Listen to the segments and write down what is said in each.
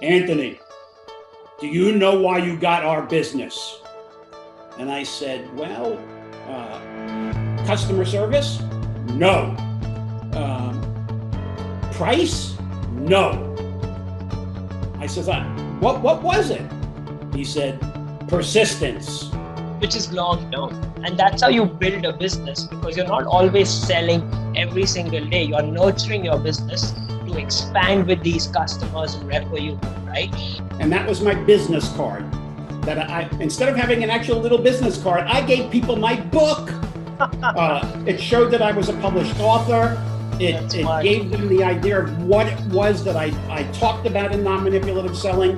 Anthony, do you know why you got our business? And I said, well, customer service? No. Price? No. I said, what was it? He said, persistence. Which is long term. And that's how you build a business, because you're not always selling every single day. You're nurturing your business to expand with these customers who refer you, right? And that was my business card. That I instead of having an actual little business card, I gave people my book. It showed that I was a published author. It gave them the idea of what it was that I talked about in non-manipulative selling.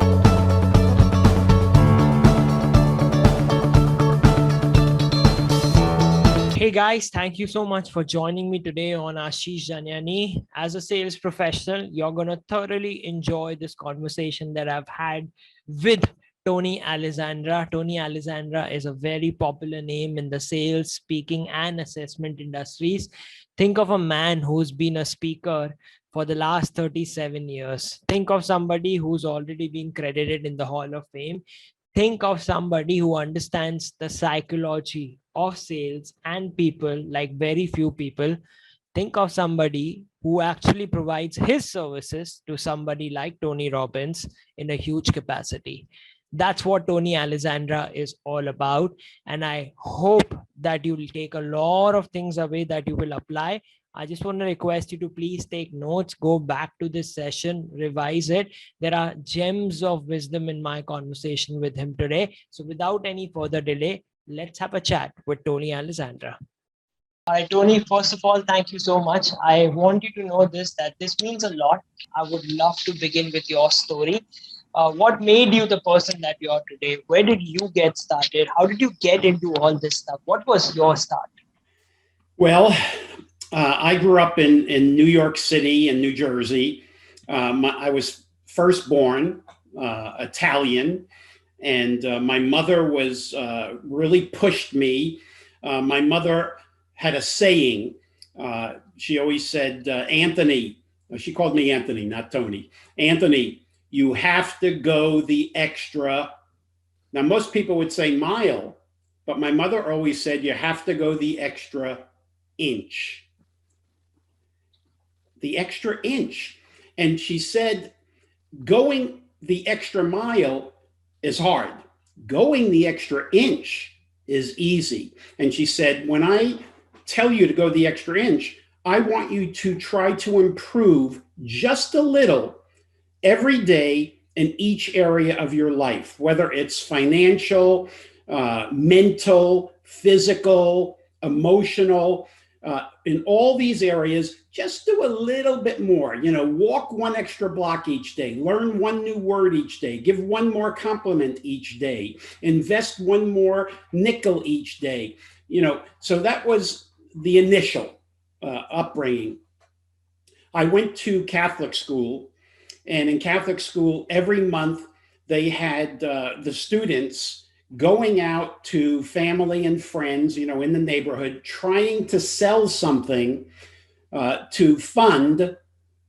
Hey guys, thank you so much for joining me today on Ashish Janiani. As a sales professional, you're going to thoroughly enjoy this conversation that I've had with Tony Alessandra. Tony Alessandra is a very popular name in the sales, speaking, and assessment industries. Think of a man who's been a speaker for the last 37 years. Think of somebody who's already been credited in the Hall of Fame. Think of somebody who understands the psychology of sales and people like very few people. Think of somebody who actually provides his services to somebody like Tony Robbins in a huge capacity. That's what Tony Alessandra is all about. And I hope that you will take a lot of things away that you will apply. I just want to request you to please take notes, go back to this session, revise it. There are gems of wisdom in my conversation with him today. So without any further delay, let's have a chat with Tony Alessandra. All right, Tony, first of all, thank you so much. I want you to know that this means a lot. I would love to begin with your story. What made you the person that you are today? Where did you get started? How did you get into all this stuff? What was your start? Well, I grew up in New York City and New Jersey. I was first born Italian, and my mother was really pushed me. My mother had a saying. She always said, Anthony, she called me Anthony, not Tony. Anthony, you have to go the extra. Now, most people would say mile, but my mother always said, you have to go the extra inch. The extra inch. And she said, going the extra mile is hard. Going the extra inch is easy. And she said, when I tell you to go the extra inch, I want you to try to improve just a little every day in each area of your life, whether it's financial, mental, physical, emotional, in all these areas, just do a little bit more. Walk one extra block each day, learn one new word each day, give one more compliment each day, invest one more nickel each day. So that was the initial upbringing. I went to Catholic school, and in Catholic school, every month they had the students going out to family and friends, in the neighborhood, trying to sell something to fund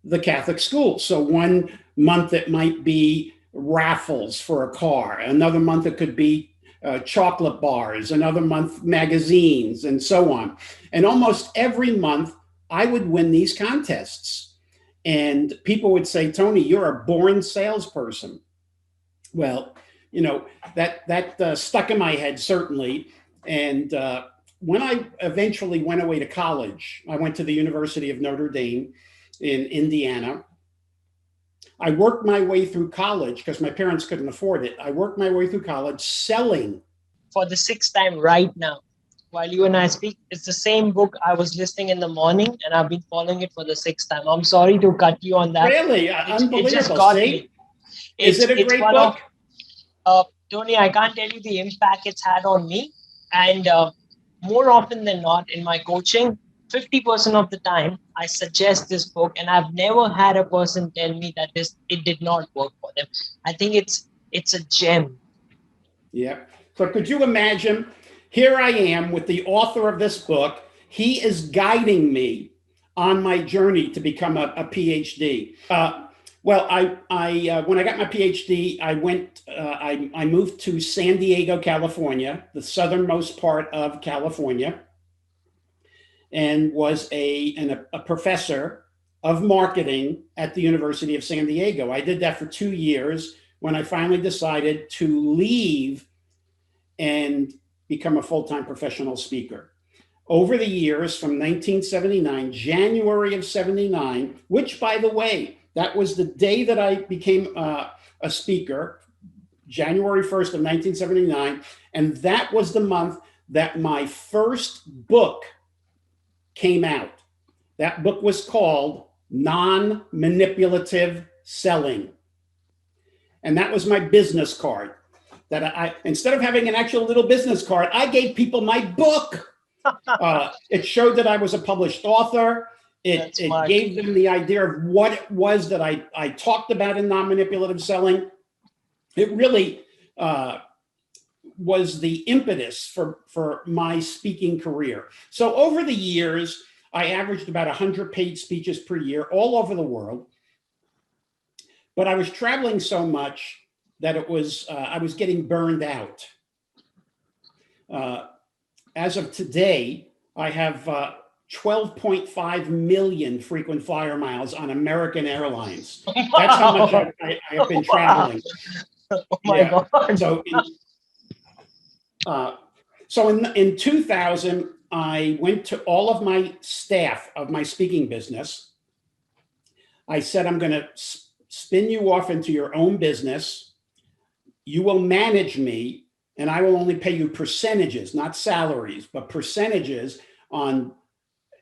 the Catholic school. So one month it might be raffles for a car. Another month it could be chocolate bars. Another month, magazines, and so on. And almost every month I would win these contests. And people would say, Tony, you're a born salesperson. Well, that stuck in my head, certainly. And when I eventually went away to college, I went to the University of Notre Dame in Indiana. I worked my way through college because my parents couldn't afford it. I worked my way through college selling. For the sixth time right now, while you and I speak, it's the same book I was listening in the morning, and I've been following it for the sixth time. I'm sorry to cut you on that. Really? Unbelievable. It just got me. Is it a great book? Tony, I can't tell you the impact it's had on me. And more often than not, in my coaching, 50% of the time, I suggest this book, and I've never had a person tell me that it did not work for them. I think it's a gem. Yeah. So could you imagine? Here I am with the author of this book. He is guiding me on my journey to become a PhD. Well, when I got my PhD, I moved to San Diego, California, the southernmost part of California, and was a professor of marketing at the University of San Diego. I did that for 2 years when I finally decided to leave and become a full-time professional speaker. Over the years, from 1979, January of 79, which, by the way, that was the day that I became a speaker, January 1st of 1979, and that was the month that my first book came out. That book was called Non-Manipulative Selling. And that was my business card. That instead of having an actual little business card, I gave people my book. It showed that I was a published author. It gave them the idea of what it was that I talked about in non-manipulative selling. It really was the impetus for my speaking career. So over the years, I averaged about 100 paid speeches per year all over the world. But I was traveling so much that I was getting burned out. As of today, I have 12.5 million frequent flyer miles on American Airlines. That's how much I have been traveling. Oh my God. So in 2000, I went to all of my staff of my speaking business. I said, I'm going to spin you off into your own business. You will manage me, and I will only pay you percentages, not salaries, but percentages on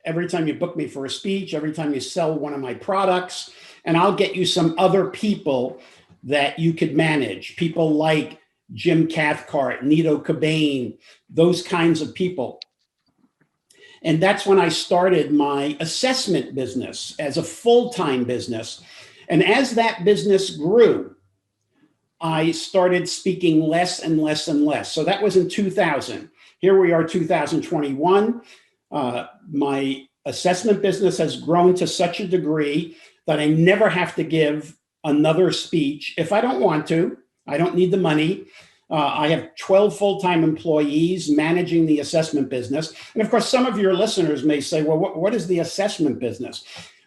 every time you book me for a speech, every time you sell one of my products, and I'll get you some other people that you could manage. People like Jim Cathcart, Nito Cobain, those kinds of people. And that's when I started my assessment business as a full-time business. And as that business grew, I started speaking less and less and less. So that was in 2000. Here we are, 2021. My assessment business has grown to such a degree that I never have to give another speech if I don't want to. I don't need the money. I have 12 full-time employees managing the assessment business. And of course, some of your listeners may say, well, what is the assessment business?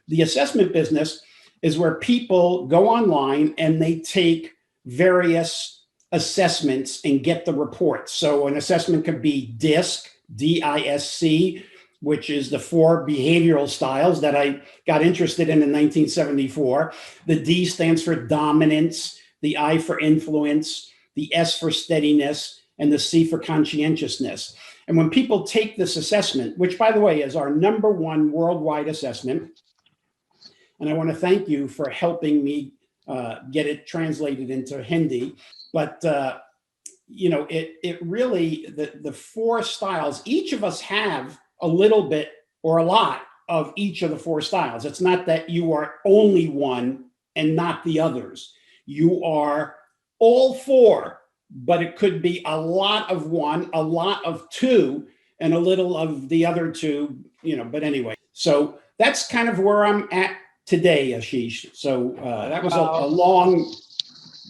The assessment business is where people go online and they take various assessments and get the reports. So an assessment could be DISC, D-I-S-C, which is the 4 behavioral styles that I got interested in 1974. The D stands for dominance, the I for influence, the S for steadiness, and the C for conscientiousness. And when people take this assessment, which, by the way, is our #1 worldwide assessment, and I want to thank you for helping me get it translated into Hindi, but it really, the 4 styles, each of us have a little bit or a lot of each of the 4 styles. It's not that you are only one and not the others. You are all 4, but it could be a lot of one, a lot of 2, and a little of the other 2, but anyway. So that's kind of where I'm at today, Ashish. So that was a long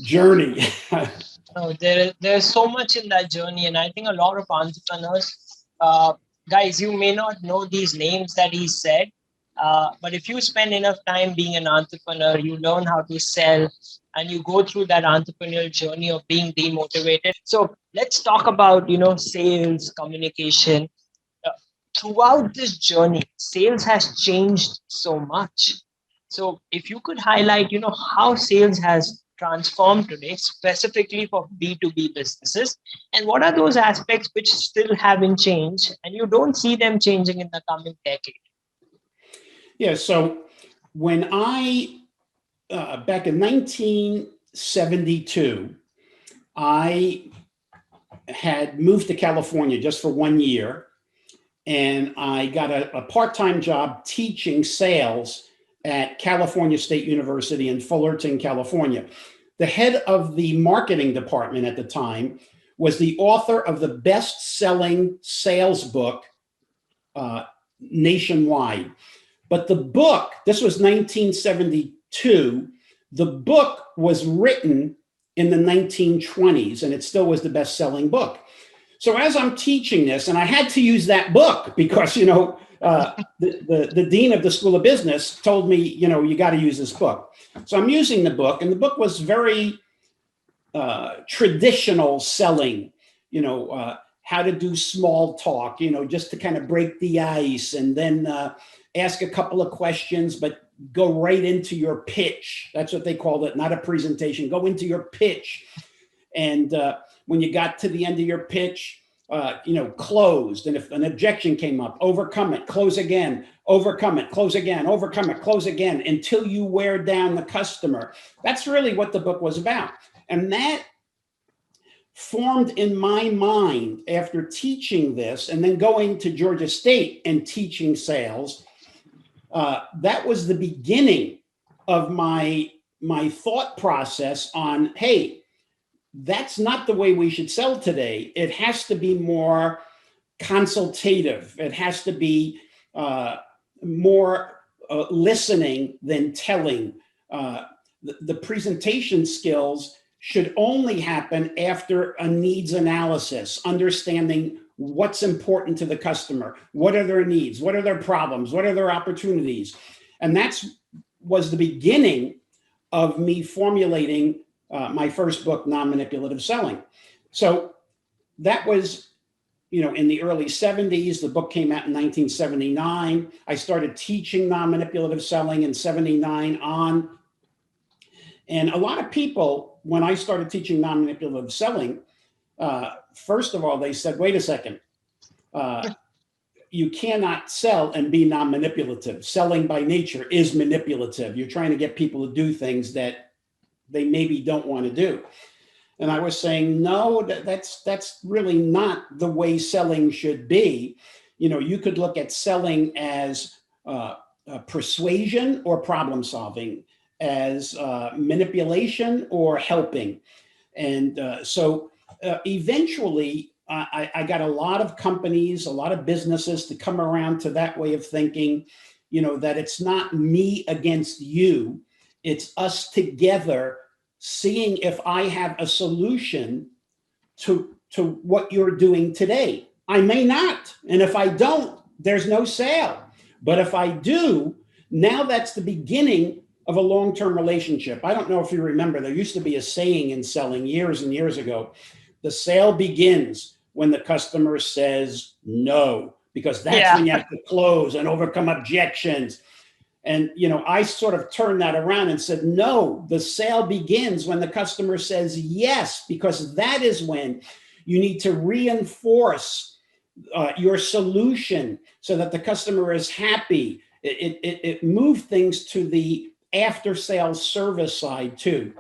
journey. Oh, there's so much in that journey, and I think a lot of entrepreneurs, guys, you may not know these names that he said, but if you spend enough time being an entrepreneur, you learn how to sell, and you go through that entrepreneurial journey of being demotivated. So let's talk about sales, communication. Throughout this journey, sales has changed so much. So if you could highlight, how sales has transformed today, specifically for B2B businesses, and what are those aspects which still haven't changed and you don't see them changing in the coming decade? Yeah, so when I, back in 1972, I had moved to California just for 1 year, and I got a part-time job teaching sales at California State University in Fullerton, California. The head of the marketing department at the time was the author of the best-selling sales book nationwide. But the book, this was 1972, The book was written in the 1920s, and it still was the best-selling book. So as I'm teaching this, and I had to use that book because, the dean of the School of Business told me, you got to use this book. So I'm using the book, and the book was very traditional selling, how to do small talk, just to kind of break the ice, and then ask a couple of questions, but go right into your pitch. That's what they called it, not a presentation. Go into your pitch. And when you got to the end of your pitch, closed. And if an objection came up, overcome it, close again, overcome it, close again, overcome it, close again, until you wear down the customer. That's really what the book was about. And that formed in my mind after teaching this and then going to Georgia State and teaching sales. That was the beginning of my thought process on, hey, that's not the way we should sell today. It has to be more consultative. It has to be more listening than telling. The presentation skills should only happen after a needs analysis, understanding what's important to the customer, what are their needs, what are their problems, what are their opportunities. And that was the beginning of me formulating my first book, Non-Manipulative Selling. So that was, in the early 70s. The book came out in 1979. I started teaching non-manipulative selling in 79 on. And a lot of people, when I started teaching non-manipulative selling, first of all, they said, wait a second, you cannot sell and be non-manipulative. Selling by nature is manipulative. You're trying to get people to do things that they maybe don't want to do. And I was saying, no, that's really not the way selling should be. You could look at selling as persuasion or problem solving, as manipulation or helping. And so eventually I got a lot of companies, a lot of businesses to come around to that way of thinking, that it's not me against you, it's us together, seeing if I have a solution to what you're doing today. I may not. And if I don't, there's no sale. But if I do, now that's the beginning of a long-term relationship. I don't know if you remember, there used to be a saying in selling years and years ago, the sale begins when the customer says no, because that's when you have to close and overcome objections. And, I sort of turned that around and said, no, the sale begins when the customer says yes, because that is when you need to reinforce your solution so that the customer is happy. It moved things to the after sales service side too.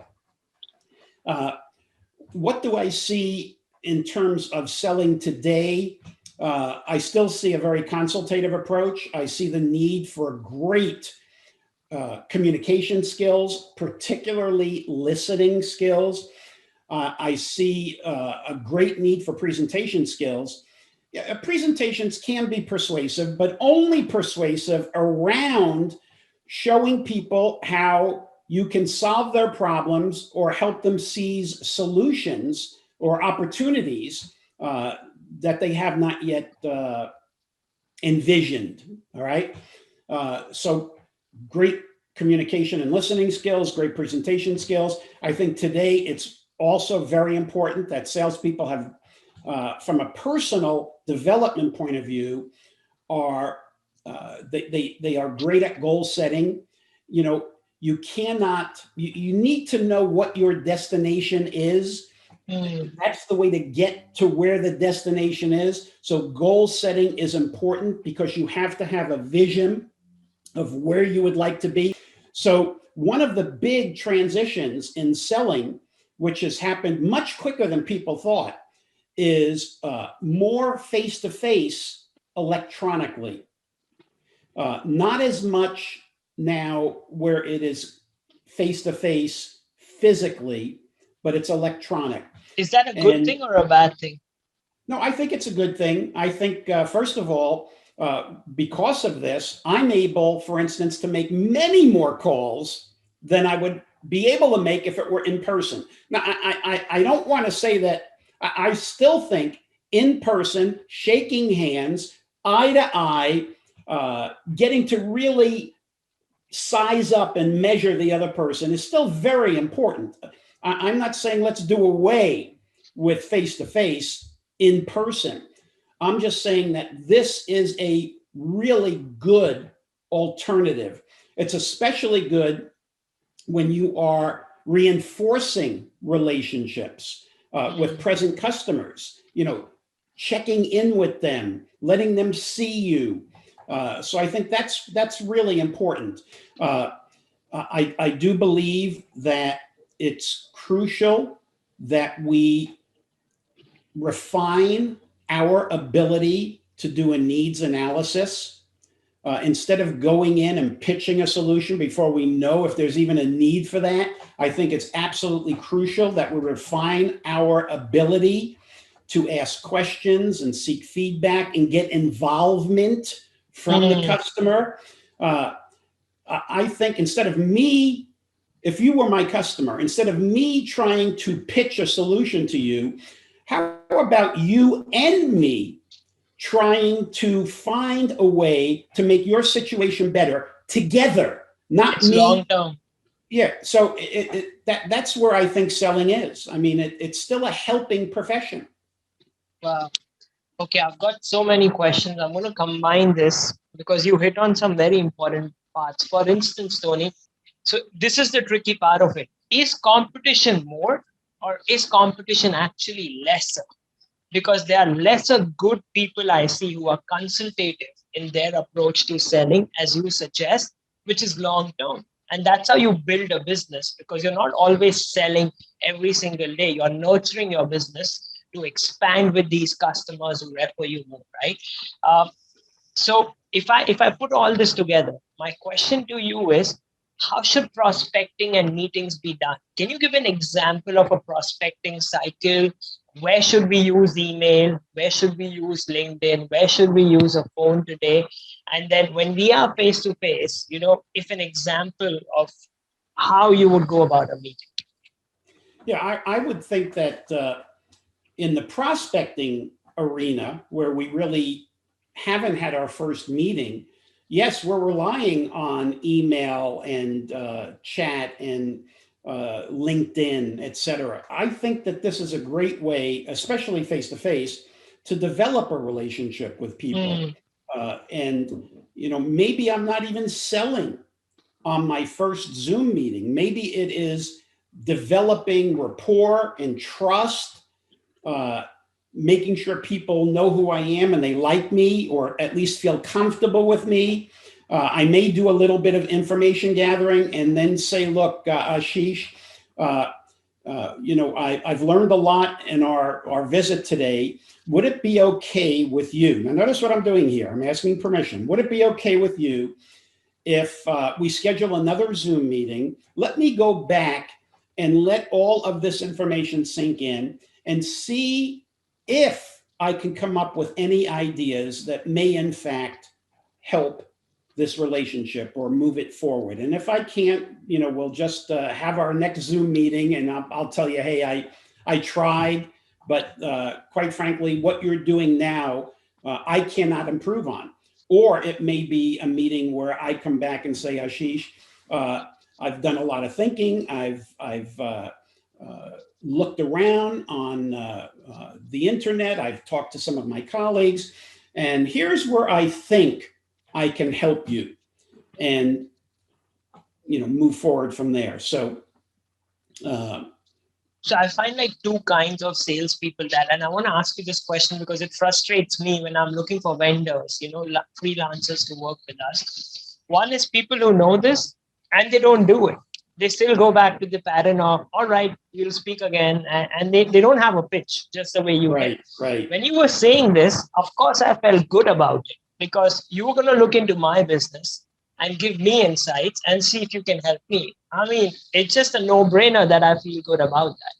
What do I see in terms of selling today? I still see a very consultative approach. I see the need for great communication skills, particularly listening skills. I see a great need for presentation skills. Presentations can be persuasive, but only persuasive around showing people how you can solve their problems or help them seize solutions or opportunities that they have not yet envisioned. All right. So great communication and listening skills, great presentation skills. I think today it's also very important that salespeople have, from a personal development point of view, are they are great at goal setting. You cannot, you need to know what your destination is. That's the way to get to where the destination is. So goal setting is important because you have to have a vision of where you would like to be. So one of the big transitions in selling, which has happened much quicker than people thought, is more face-to-face electronically. Not as much now where it is face-to-face physically, but it's electronic. Is that a good thing or a bad thing? No, I think it's a good thing. I think, first of all, because of this, I'm able, for instance, to make many more calls than I would be able to make if it were in person. Now, I don't want to say that. I still think in person, shaking hands, eye to eye, getting to really size up and measure the other person is still very important. I'm not saying let's do away with face-to-face in person. I'm just saying that this is a really good alternative. It's especially good when you are reinforcing relationships with present customers, checking in with them, letting them see you. So I think that's really important. I do believe that it's crucial that we refine our ability to do a needs analysis. Instead of going in and pitching a solution before we know if there's even a need for that, I think it's absolutely crucial that we refine our ability to ask questions and seek feedback and get involvement from the customer. I think instead of me, if you were my customer, instead of me trying to pitch a solution to you, how about you and me trying to find a way to make your situation better together, not It's me. long term. Yeah. So that's where I think selling is. I mean, it's still a helping profession. Wow. Okay, I've got so many questions. I'm going to combine this because you hit on some very important parts. For instance, Tony, so this is the tricky part of it. Is competition more or is competition actually lesser? Because there are lesser good people I see who are consultative in their approach to selling, as you suggest, which is long term. And that's how you build a business, because you're not always selling every single day. You're nurturing your business to expand with these customers who refer you more, right? So if I put all this together, my question to you is, how should prospecting and meetings be done? Can you give an example of a prospecting cycle? Where should we use email? Where should we use LinkedIn? Where should we use a phone today? And then when we are face to face, if an example of how you would go about a meeting. Yeah, I would think that in the prospecting arena, where we really haven't had our first meeting, yes, we're relying on email and chat and LinkedIn, et cetera. I think that this is a great way, especially face-to-face, to develop a relationship with people. And, maybe I'm not even selling on my first Zoom meeting. Maybe it is developing rapport and trust, making sure people know who I am and they like me, or at least feel comfortable with me. I may do a little bit of information gathering and then say, look, Ashish, I've learned a lot in our visit today. Would it be okay with you? Now, notice what I'm doing here. I'm asking permission. Would it be okay with you if we schedule another Zoom meeting? Let me go back and let all of this information sink in and see if I can come up with any ideas that may in fact help this relationship or move it forward. And if I can't, we'll just have our next Zoom meeting and I'll tell you, hey, I tried, but quite frankly, what you're doing now, I cannot improve on. Or it may be a meeting where I come back and say, Ashish, I've done a lot of thinking. I've looked around on the internet. I've talked to some of my colleagues, and here's where I think I can help you, and move forward from there. So I find like two kinds of salespeople that, and I want to ask you this question because it frustrates me when I'm looking for vendors, freelancers to work with us. One is people who know this and they don't do it. They still go back to the pattern of, all right, you'll speak again. And they don't have a pitch, just the way you right, did. right. When you were saying this, of course, I felt good about it because you were going to look into my business and give me insights and see if you can help me. I mean, it's just a no-brainer that I feel good about that.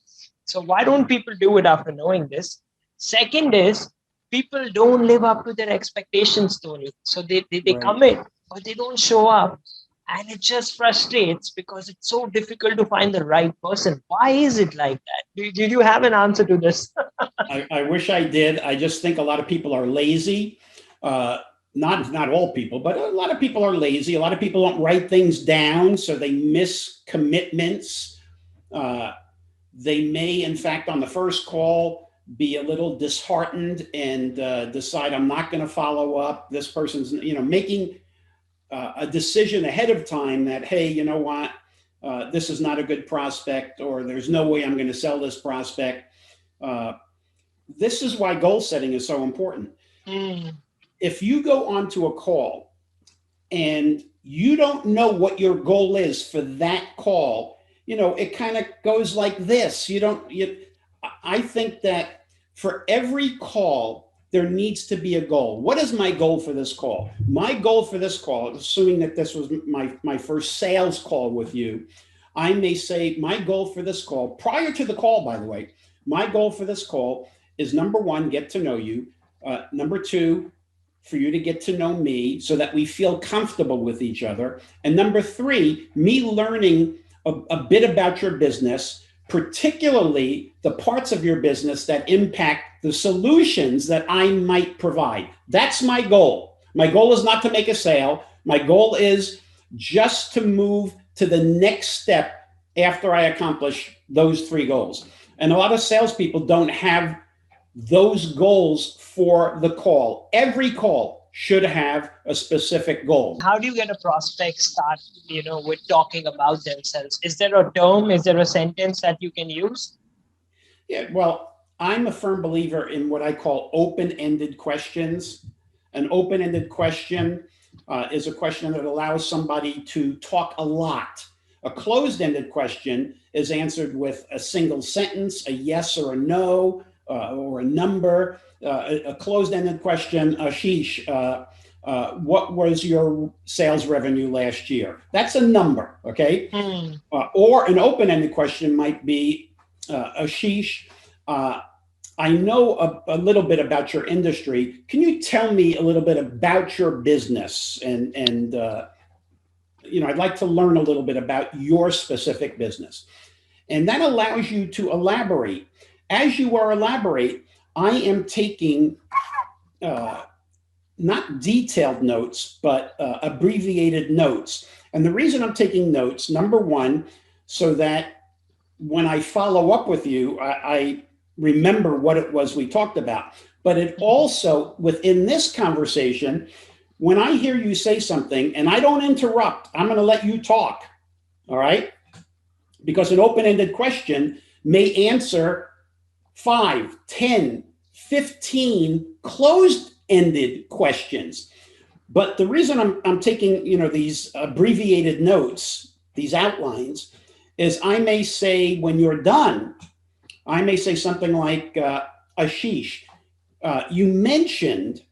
So why don't people do it after knowing this? Second is, people don't live up to their expectations, Tony. So they Right. come in, but they don't show up. and it just frustrates because it's so difficult to find the right person. Why is it like that? Did you have an answer to this? I wish I did. I just think a lot of people are lazy. Uh, not all people, but a lot of people are lazy. A lot of people don't write things down, so they miss commitments. Uh, they may, in fact, on the first call, be a little disheartened and decide I'm not going to follow up. This person's, making a decision ahead of time that, hey, you know what, this is not a good prospect, or there's no way I'm going to sell this prospect. This is why goal setting is so important. If you go onto a call and you don't know what your goal is for that call, it kind of goes like this. I think that for every call, there needs to be a goal. What is my goal for this call? My goal for this call, assuming that this was my first sales call with you, I may say my goal for this call, prior to the call, by the way, my goal for this call is number one, get to know you. Number two, for you to get to know me so that we feel comfortable with each other. And number three, me learning a bit about your business, particularly the parts of your business that impact the solutions that I might provide. That's my goal. My goal is not to make a sale. My goal is just to move to the next step after I accomplish those three goals. And a lot of salespeople don't have those goals for the call. Every call should have a specific goal. How do you get a prospect start, with talking about themselves? Is there a term? Is there a sentence that you can use? Yeah, well, I'm a firm believer in what I call open-ended questions. An open-ended question is a question that allows somebody to talk a lot. A closed-ended question is answered with a single sentence, a yes or a no, or a number. A closed-ended question, Ashish, what was your sales revenue last year? That's a number, okay? Or an open-ended question might be, Ashish, I know a little bit about your industry. Can you tell me a little bit about your business? And I'd like to learn a little bit about your specific business. And that allows you to elaborate. As you are elaborate, I am taking not detailed notes, but abbreviated notes. And the reason I'm taking notes, number one, so that when I follow up with you, I remember what it was we talked about. But it also, within this conversation, when I hear you say something and I don't interrupt, I'm going to let you talk. All right? Because an open-ended question may answer 5, 10, 15 closed-ended questions. But the reason I'm taking these abbreviated notes, these outlines, is I may say when you're done, I may say something like, Ashish, you mentioned,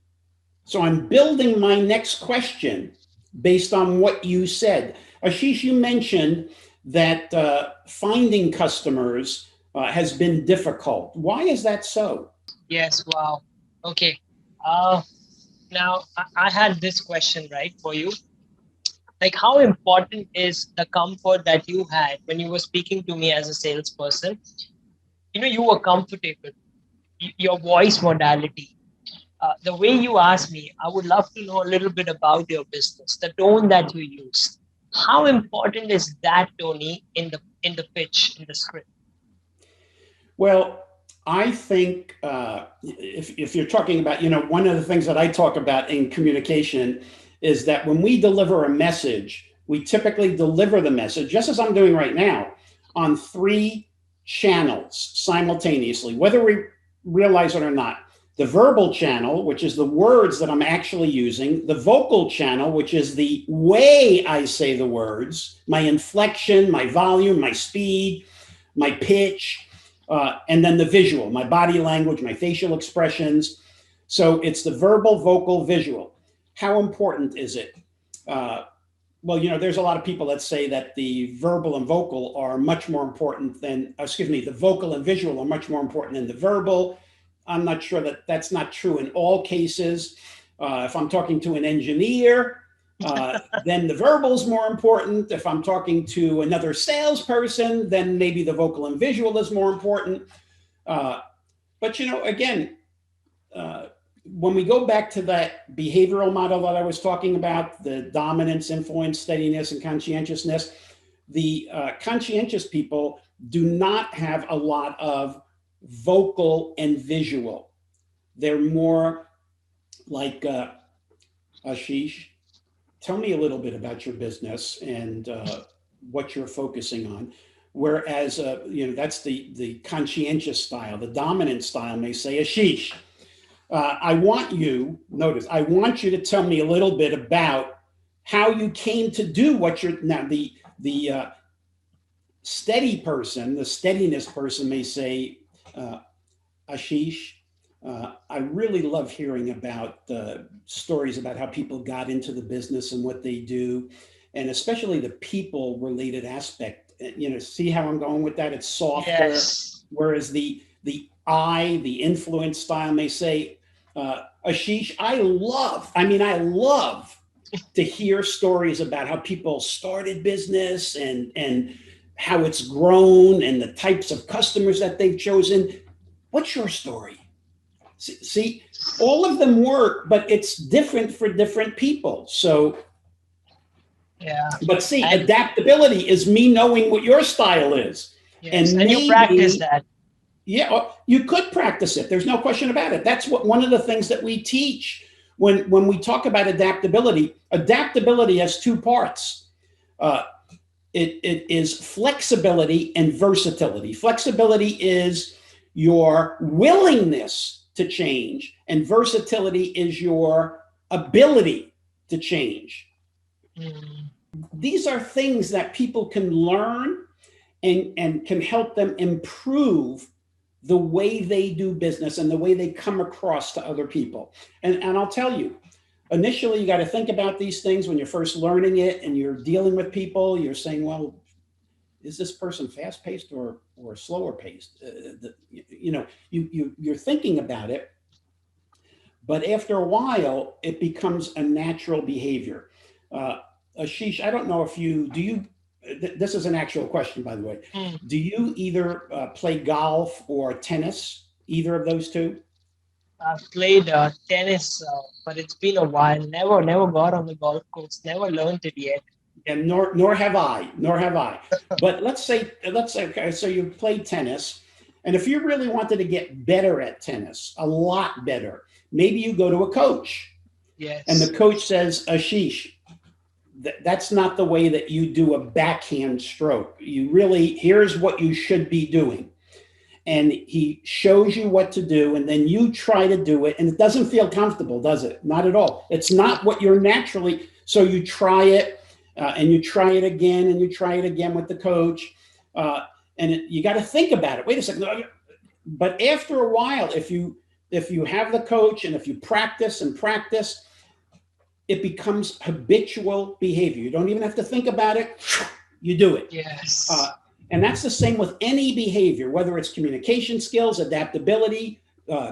so I'm building my next question based on what you said. Ashish, you mentioned that finding customers has been difficult. Why is that so? Yes, wow. Okay. Now, I had this question, right, for you. Like, how important is the comfort that you had when you were speaking to me as a salesperson? You were comfortable, your voice modality, the way you asked me. I would love to know a little bit about your business, the tone that you used. How important is that, Tony, in the pitch, in the script? Well, I think if you're talking about, one of the things that I talk about in communication is that when we deliver a message, we typically deliver the message, just as I'm doing right now, on 3 channels simultaneously, whether we realize it or not. The verbal channel, which is the words that I'm actually using, the vocal channel, which is the way I say the words, my inflection, my volume, my speed, my pitch, and then the visual, my body language, my facial expressions. So it's the verbal, vocal, visual. How important is it? Well, there's a lot of people that say that the verbal and vocal are much more important than, the vocal and visual are much more important than the verbal. I'm not sure that that's not true in all cases. If I'm talking to an engineer, then the verbal is more important. If I'm talking to another salesperson, then maybe the vocal and visual is more important. But again, when we go back to that behavioral model that I was talking about, the dominance, influence, steadiness, and conscientiousness, the conscientious people do not have a lot of vocal and visual. They're more like, Ashish, tell me a little bit about your business and what you're focusing on. Whereas, that's the conscientious style. The dominant style may say, Ashish, I want you to tell me a little bit about how you came to do what you're now. The steady person, the steadiness person may say, Ashish, I really love hearing about stories about how people got into the business and what they do, and especially the people related aspect. See how I'm going with that? It's softer. Yes. Whereas the influence style may say, Ashish, I love to hear stories about how people started business and how it's grown and the types of customers that they've chosen. What's your story? See, all of them work, but it's different for different people. So, yeah. But see, adaptability is me knowing what your style is. Yes. And you practice that. Yeah, you could practice it. There's no question about it. That's one of the things that we teach when we talk about adaptability. Adaptability has two parts. It is flexibility and versatility. Flexibility is your willingness to change, and versatility is your ability to change. Mm. These are things that people can learn and can help them improve the way they do business and the way they come across to other people. And I'll tell you, initially, you got to think about these things when you're first learning it and you're dealing with people. You're saying, well, is this person fast-paced or slower-paced? You're thinking about it, but after a while, it becomes a natural behavior. Ashish, I don't know if this is an actual question, by the way. Do you either play golf or tennis, either of those two? I've played tennis, but it's been a while. Never got on the golf course. Never learned it yet. And nor have I. But let's say, okay, so you played tennis, and if you really wanted to get better at tennis, a lot better, maybe you go to a coach. Yes. And the coach says, Ashish, that's not the way that you do a backhand stroke. Here's what you should be doing. And he shows you what to do, and then you try to do it, and it doesn't feel comfortable, does it? Not at all. It's not what you're naturally, so you try it, and you try it again, and you try it again with the coach, and you got to think about it. Wait a second. But after a while, if you have the coach, and if you practice and practice, it becomes habitual behavior. You don't even have to think about it. You do it. Yes. And that's the same with any behavior, whether it's communication skills, adaptability,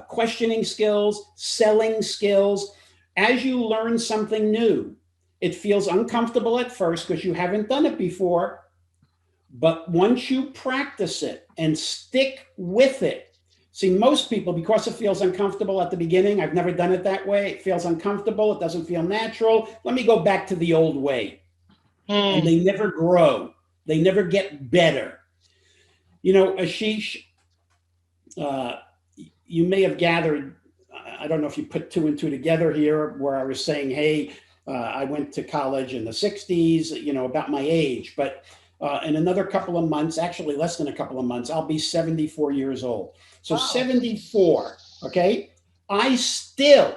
questioning skills, selling skills. As you learn something new, it feels uncomfortable at first because you haven't done it before. But once you practice it and stick with it, see, most people, because it feels uncomfortable at the beginning, I've never done it that way. It feels uncomfortable. It doesn't feel natural. Let me go back to the old way. And they never grow. They never get better. Ashish, you may have gathered, I don't know if you put two and two together here, where I was saying, hey, I went to college in the 60s, about my age. But in another couple of months, actually less than a couple of months, I'll be 74 years old. So wow. 74, okay? I still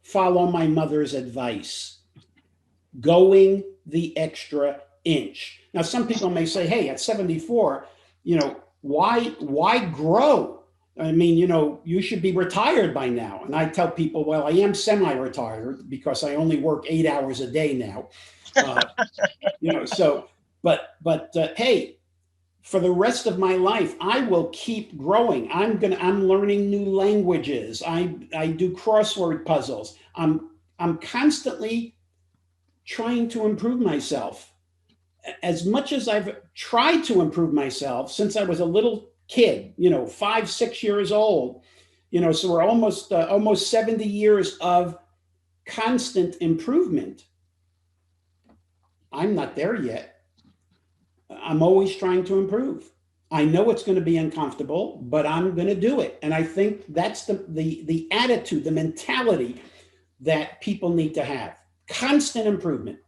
follow my mother's advice, going the extra inch. Now, some people may say, hey, at 74, why grow? I mean, you should be retired by now. And I tell people, well, I am semi-retired because I only work 8 hours a day now. But hey, for the rest of my life, I will keep growing. I'm learning new languages. I do crossword puzzles. I'm constantly trying to improve myself. As much as I've tried to improve myself since I was a little kid, 5, 6 years old, so we're almost 70 years of constant improvement. I'm not there yet. I'm always trying to improve. I know it's going to be uncomfortable, but I'm going to do it. And I think that's the attitude, the mentality that people need to have. Constant improvement.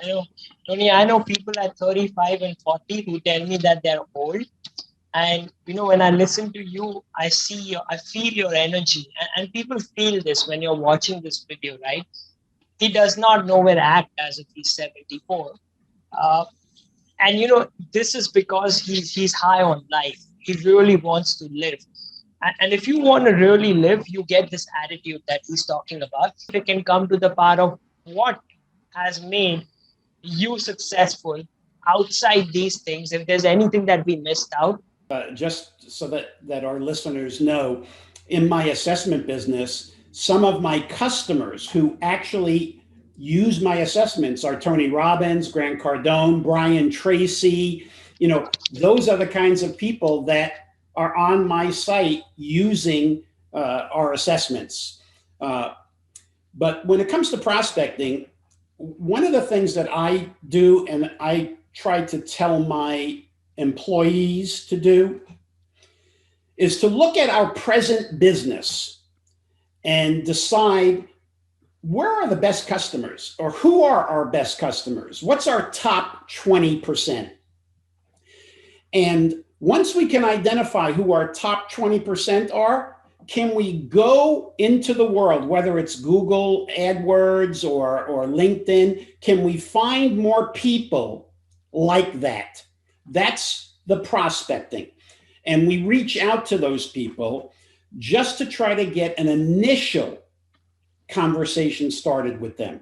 I know, Tony, I know people at 35 and 40 who tell me that they're old. And, when I listen to you, I feel your energy. And people feel this when you're watching this video, right? He does not nowhere act as if he's 74. And this is because he's high on life. He really wants to live. And if you want to really live, you get this attitude that he's talking about. We can come to the part of what has made you successful outside these things. If there's anything that we missed out. Just so that our listeners know, in my assessment business, some of my customers who actually use my assessments are Tony Robbins, Grant Cardone, Brian Tracy. Those are the kinds of people that are on my site using our assessments. But when it comes to prospecting, one of the things that I do, and I try to tell my employees to do, is to look at our present business and decide where are the best customers, or who are our best customers? What's our top 20%? And once we can identify who our top 20% are, can we go into the world, whether it's Google AdWords or LinkedIn, can we find more people like that? That's the prospecting. And we reach out to those people just to try to get an initial conversation started with them.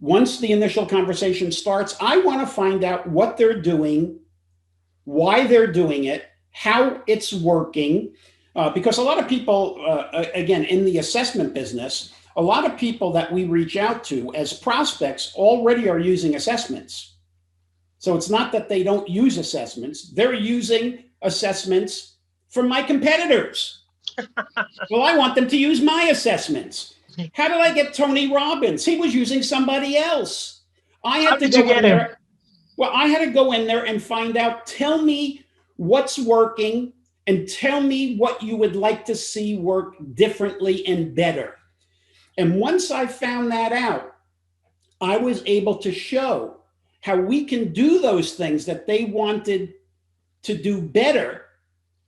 Once the initial conversation starts, I want to find out what they're doing, why they're doing it, how it's working. Because a lot of people, again, in the assessment business, a lot of people that we reach out to as prospects already are using assessments. So it's not that they don't use assessments. They're using assessments from my competitors. Well, I want them to use my assessments. How did I get Tony Robbins? He was using somebody else. I had to go in there. Well, I had to go in there and find out, tell me what's working and tell me what you would like to see work differently and better. And once I found that out, I was able to show how we can do those things that they wanted to do better.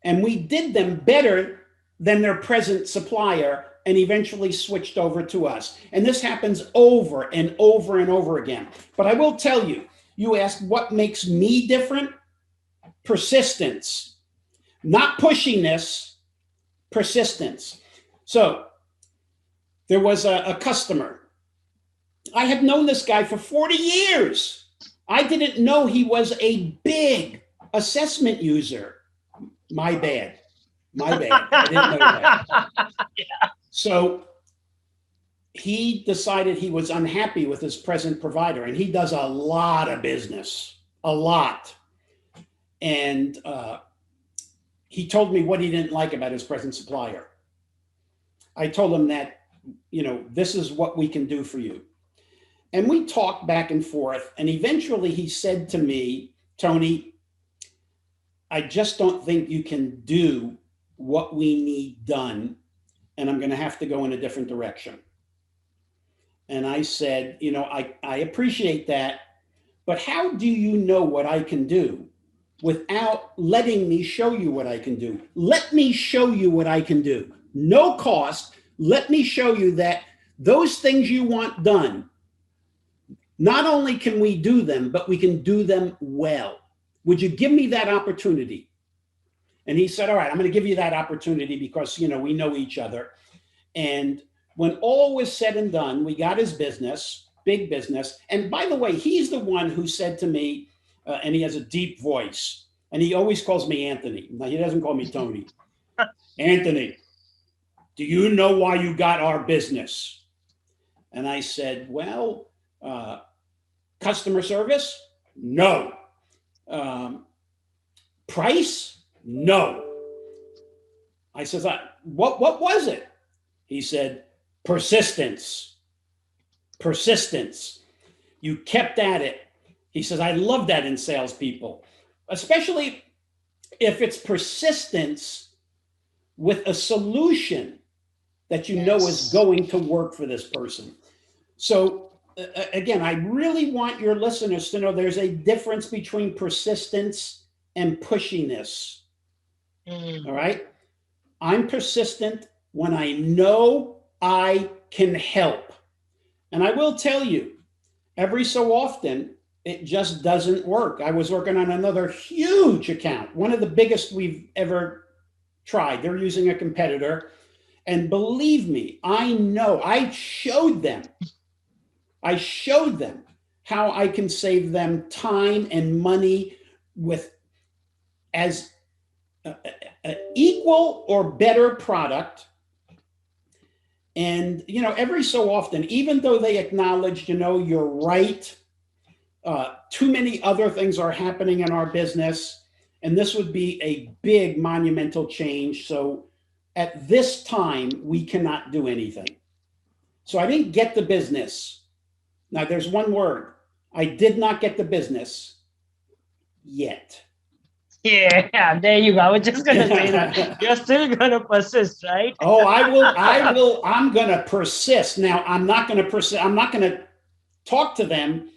And we did them better than their present supplier and eventually switched over to us. And this happens over and over and over again. But I will tell you, you asked what makes me different? Persistence, not pushiness, persistence. So there was a customer. I had known this guy for 40 years. I didn't know he was a big assessment user. My bad. I didn't know that. Yeah. So he decided he was unhappy with his present provider, and he does a lot of business, a lot. And he told me what he didn't like about his present supplier. I told him that, this is what we can do for you. And we talked back and forth, and eventually he said to me, Tony, I just don't think you can do what we need done, and I'm going to have to go in a different direction. And I said, I appreciate that, but how do you know what I can do without letting me show you what I can do? Let me show you what I can do. No cost. Let me show you that those things you want done, not only can we do them, but we can do them well. Would you give me that opportunity? And he said, all right, I'm going to give you that opportunity because, we know each other. And when all was said and done, we got his business, big business. And by the way, he's the one who said to me, and he has a deep voice, and he always calls me Anthony. Now, he doesn't call me Tony. Anthony, do you know why you got our business? And I said, well, customer service? No. Price? No. I said, what was it? He said, persistence. Persistence. You kept at it. He says, I love that in salespeople, especially if it's persistence with a solution that you know is going to work for this person. So again, I really want your listeners to know there's a difference between persistence and pushiness. All right. I'm persistent when I know I can help. And I will tell you, every so often, it just doesn't work. I was working on another huge account, one of the biggest we've ever tried. They're using a competitor. And believe me, I know, I showed them how I can save them time and money with as equal or better product. And, every so often, even though they acknowledge, you're right, too many other things are happening in our business, and this would be a big monumental change. So at this time, we cannot do anything. So I didn't get the business. Now, there's one word. I did not get the business yet. Yeah, there you go. I was just going to say that. You're still going to persist, right? Oh, I'm going to persist. Now, I'm not going to persist. I'm not going to talk to them,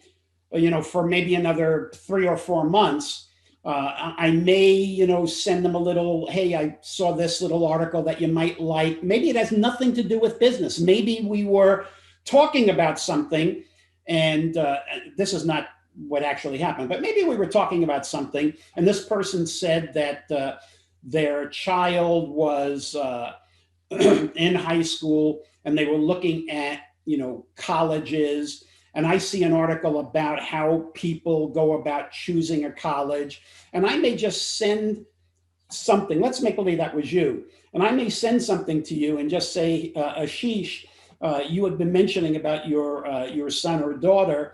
for maybe another 3 or 4 months. I may, send them a little, hey, I saw this little article that you might like. Maybe it has nothing to do with business. Maybe we were talking about something, and this is not what actually happened, but maybe we were talking about something, and this person said that their child was in high school, and they were looking at, colleges. And I see an article about how people go about choosing a college. And I may just send something. Let's make believe that was you. And I may send something to you and just say, Ashish, you had been mentioning about your son or daughter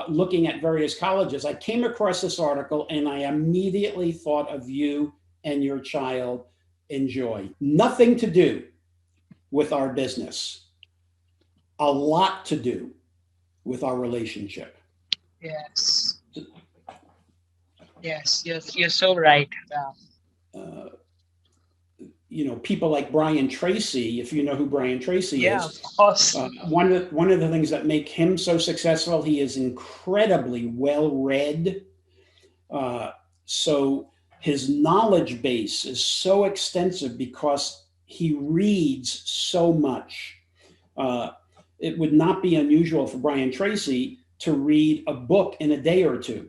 looking at various colleges. I came across this article and I immediately thought of you and your child. Enjoy. Nothing to do with our business. A lot to do with our relationship. Yes. Yes, you're so right. People like Brian Tracy, if you know who Brian Tracy is. Of course. One of the things that make him so successful, he is incredibly well-read. So his knowledge base is so extensive because he reads so much. It would not be unusual for Brian Tracy to read a book in a day or two.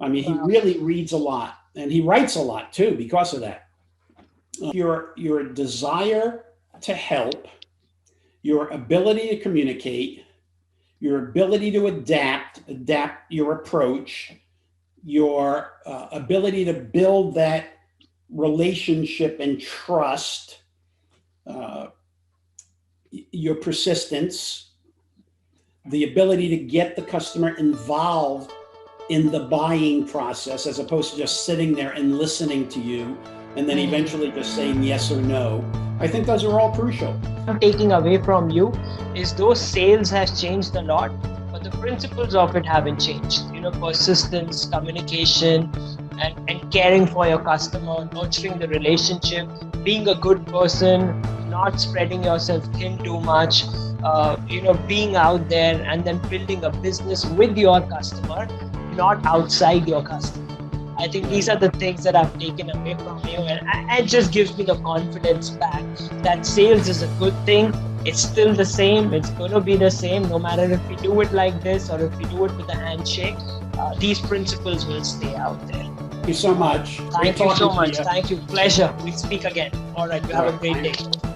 I mean, he really reads a lot, and he writes a lot too because of that. Your desire to help, your ability to communicate, your ability to adapt your approach, your ability to build that relationship and trust, your persistence, the ability to get the customer involved in the buying process as opposed to just sitting there and listening to you and then eventually just saying yes or no. I think those are all crucial. Taking away from you is though sales has changed a lot, but the principles of it haven't changed. Persistence, communication, and caring for your customer, nurturing the relationship, being a good person, not spreading yourself thin too much, being out there and then building a business with your customer, not outside your customer. I think these are the things that I've taken away from you, and it just gives me the confidence back that sales is a good thing. It's still the same. It's going to be the same no matter if we do it like this or if we do it with a handshake. These principles will stay out there. Thank you so much. Thank you so much. Thank you. Pleasure. We speak again. All right. You have a great day.